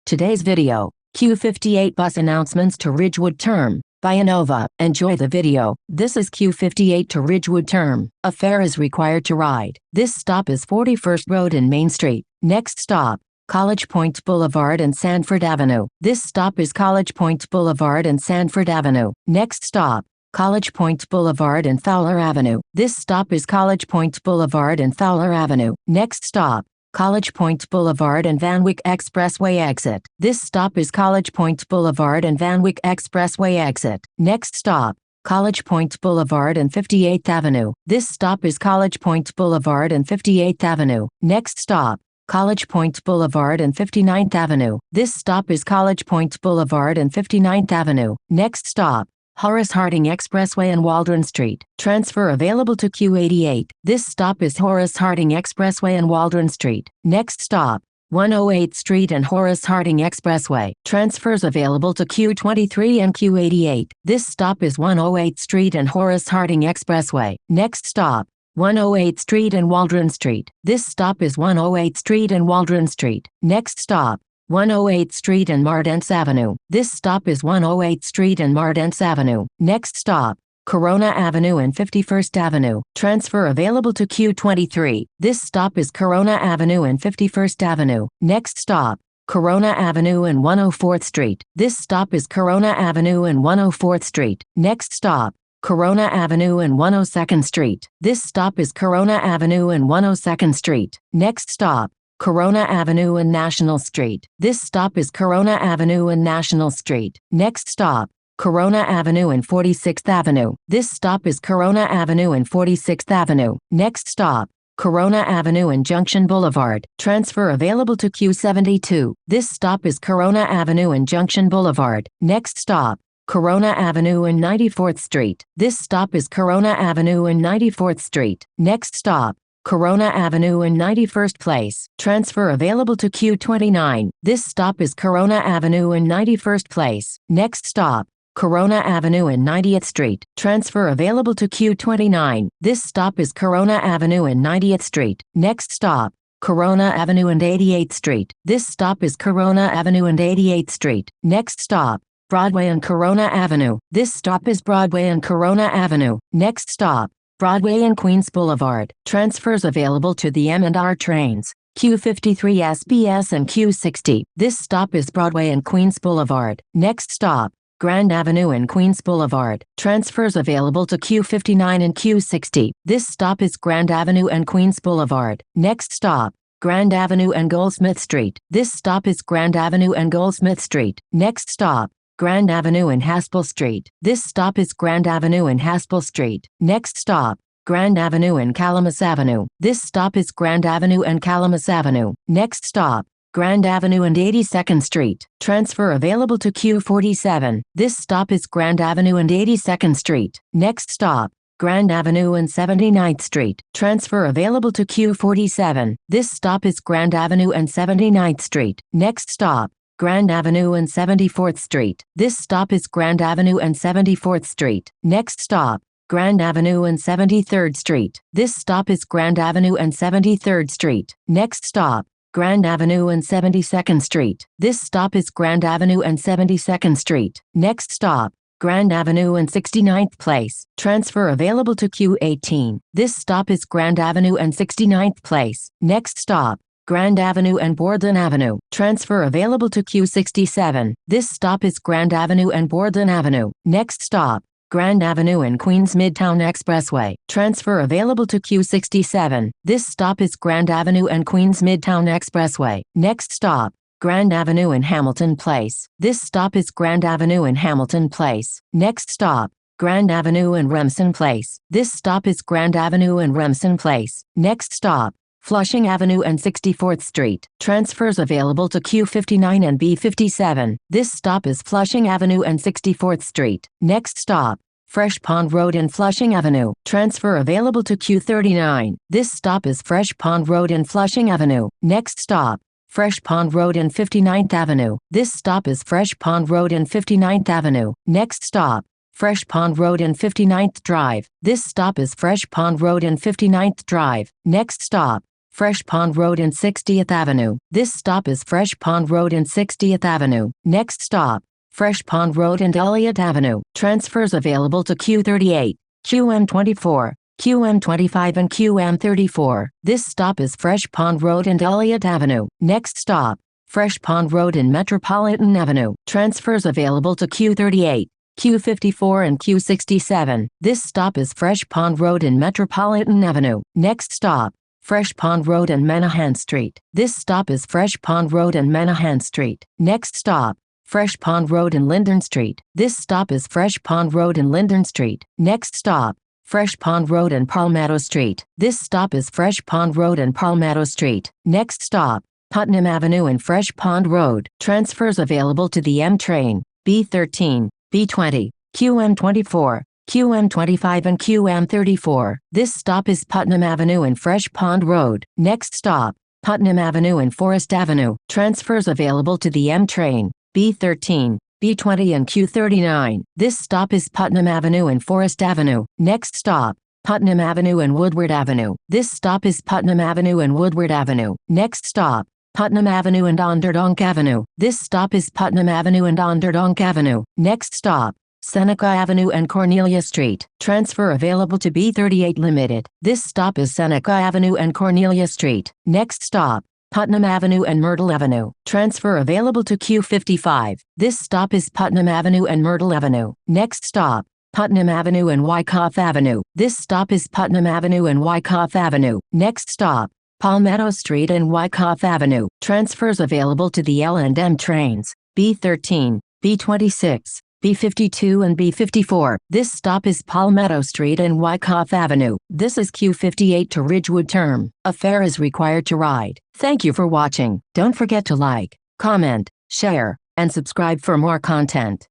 Today's video, Q58 bus announcements to Ridgewood Term, Vianova. Enjoy the video. This is Q58 to Ridgewood Term. A fare is required to ride. This stop is 41st Road and Main Street. Next stop, College Point Boulevard and Sanford Avenue. This stop is College Point Boulevard and Sanford Avenue. Next stop, College Point Boulevard and Fowler Avenue. This stop is College Point Boulevard and Fowler Avenue. Next stop, College Point Boulevard and Van Wyck Expressway exit. This stop is College Point Boulevard and Van Wyck Expressway exit. Next stop, College Point Boulevard and 58th Avenue. This stop is College Point Boulevard and 58th Avenue. Next stop, College Point Boulevard and 59th Avenue. This stop is College Point Boulevard and 59th Avenue. Next stop, Horace Harding Expressway and Waldron Street. Transfer available to Q88. This stop is Horace Harding Expressway and Waldron Street. Next stop, 108th Street and Horace Harding Expressway. Transfers available to Q23 and Q88. This stop is 108th Street and Horace Harding Expressway. Next stop, 108th Street and Waldron Street. This stop is 108th Street and Waldron Street. Next stop, 108th Street and Mardent's Avenue. This stop is 108th Street and Mardent's Avenue. Next stop, Corona Avenue and 51st Avenue. Transfer available to Q23. This stop is Corona Avenue and 51st Avenue. Next stop, Corona Avenue and 104th Street. This stop is Corona Avenue and 104th Street. Next stop, Corona Avenue and 102nd Street. This stop is Corona Avenue and 102nd Street. Next stop, Corona Avenue and National Street. This stop is Corona Avenue and National Street. Next stop, Corona Avenue and 46th Avenue. This stop is Corona Avenue and 46th Avenue. Next stop, Corona Avenue and Junction Boulevard. Transfer available to Q72. This stop is Corona Avenue and Junction Boulevard. Next stop, Corona Avenue and 94th Street. This stop is Corona Avenue and 94th Street. Next stop, Corona Avenue and 91st Place. Transfer available to Q29. This stop is Corona Avenue and 91st Place. Next stop, Corona Avenue and 90th Street. Transfer available to Q29. This stop is Corona Avenue and 90th Street. Next stop, Corona Avenue and 88th Street. This stop is Corona Avenue and 88th Street. Next stop, Broadway and Corona Avenue. This stop is Broadway and Corona Avenue. Next stop, Broadway and Queens Boulevard. Transfers available to the M&R trains, Q53 SBS and Q60. This stop is Broadway and Queens Boulevard. Next stop, Grand Avenue and Queens Boulevard. Transfers available to Q59 and Q60. This stop is Grand Avenue and Queens Boulevard. Next stop, Grand Avenue and Goldsmith Street. This stop is Grand Avenue and Goldsmith Street. Next stop, Grand Avenue and Haspel Street. This stop is Grand Avenue and Haspel Street. Next stop, Grand Avenue and Calamus Avenue. This stop is Grand Avenue and Calamus Avenue. Next stop, Grand Avenue and 82nd Street. Transfer available to Q47. This stop is Grand Avenue and 82nd Street. Next stop, Grand Avenue and 79th Street. Transfer available to Q47. This stop is Grand Avenue and 79th Street. Next stop, Grand Avenue and 74th Street. This stop is Grand Avenue and 74th Street. Next stop, Grand Avenue and 73rd Street. This stop is Grand Avenue and 73rd Street. Next stop, Grand Avenue and 72nd Street. This stop is Grand Avenue and 72nd Street. Next stop, Grand Avenue and 69th Place. Transfer available to Q18. This stop is Grand Avenue and 69th Place. Next stop, Grand Avenue and Borden Avenue. Transfer available to Q67. This stop is Grand Avenue and Borden Avenue. Next stop, Grand Avenue and Queens Midtown Expressway. Transfer available to Q67. This stop is Grand Avenue and Queens Midtown Expressway. Next stop, Grand Avenue and Hamilton Place. This stop is Grand Avenue and Hamilton Place. Next stop, Grand Avenue and Remsen Place. This stop is Grand Avenue and Remsen Place. Next stop, Flushing Avenue and 64th Street. Transfers available to Q59 and B57. This stop is Flushing Avenue and 64th Street. Next stop, Fresh Pond Road and Flushing Avenue. Transfer available to Q39. This stop is Fresh Pond Road and Flushing Avenue. Next stop, Fresh Pond Road and 59th Avenue. This stop is Fresh Pond Road and 59th Avenue. Next stop, Fresh Pond Road and 59th Drive. This stop is Fresh Pond Road and 59th Drive. Next stop, Fresh Pond Road and 60th Avenue. This stop is Fresh Pond Road and 60th Avenue. Next stop, Fresh Pond Road and Elliott Avenue. Transfers available to Q38, QM24, QM25 and QM34. This stop is Fresh Pond Road and Elliott Avenue. Next stop, Fresh Pond Road and Metropolitan Avenue. Transfers available to Q38, Q54 and Q67. This stop is Fresh Pond Road and Metropolitan Avenue. Next stop, Fresh Pond Road and Menahan Street. This stop is Fresh Pond Road and Menahan Street. Next stop, Fresh Pond Road and Linden Street. This stop is Fresh Pond Road and Linden Street. Next stop, Fresh Pond Road and Palmetto Street. This stop is Fresh Pond Road and Palmetto Street. Next stop, Putnam Avenue and Fresh Pond Road. Transfers available to the M train, B13, B20, QM24, QM25 and QM34. This stop is Putnam Avenue and Fresh Pond Road. Next stop, Putnam Avenue and Forest Avenue. Transfers available to the M train, B13, B20 and Q39. This stop is Putnam Avenue and Forest Avenue. Next stop, Putnam Avenue and Woodward Avenue. This stop is Putnam Avenue and Woodward Avenue. Next stop, Putnam Avenue and Onderdonk Avenue. This stop is Putnam Avenue and Onderdonk Avenue. Next stop, Seneca Avenue and Cornelia Street. Transfer available to B38 Limited. This stop is Seneca Avenue and Cornelia Street. Next stop, Putnam Avenue and Myrtle Avenue. Transfer available to Q55. This stop is Putnam Avenue and Myrtle Avenue. Next stop, Putnam Avenue and Wyckoff Avenue. This stop is Putnam Avenue and Wyckoff Avenue. Next stop, Palmetto Street and Wyckoff Avenue. Transfers available to the L&M trains, B13, B26, B52 and B54. This stop is Palmetto Street and Wyckoff Avenue. This is Q58 to Ridgewood Term. A fare is required to ride. Thank you for watching. Don't forget to like, comment, share, and subscribe for more content.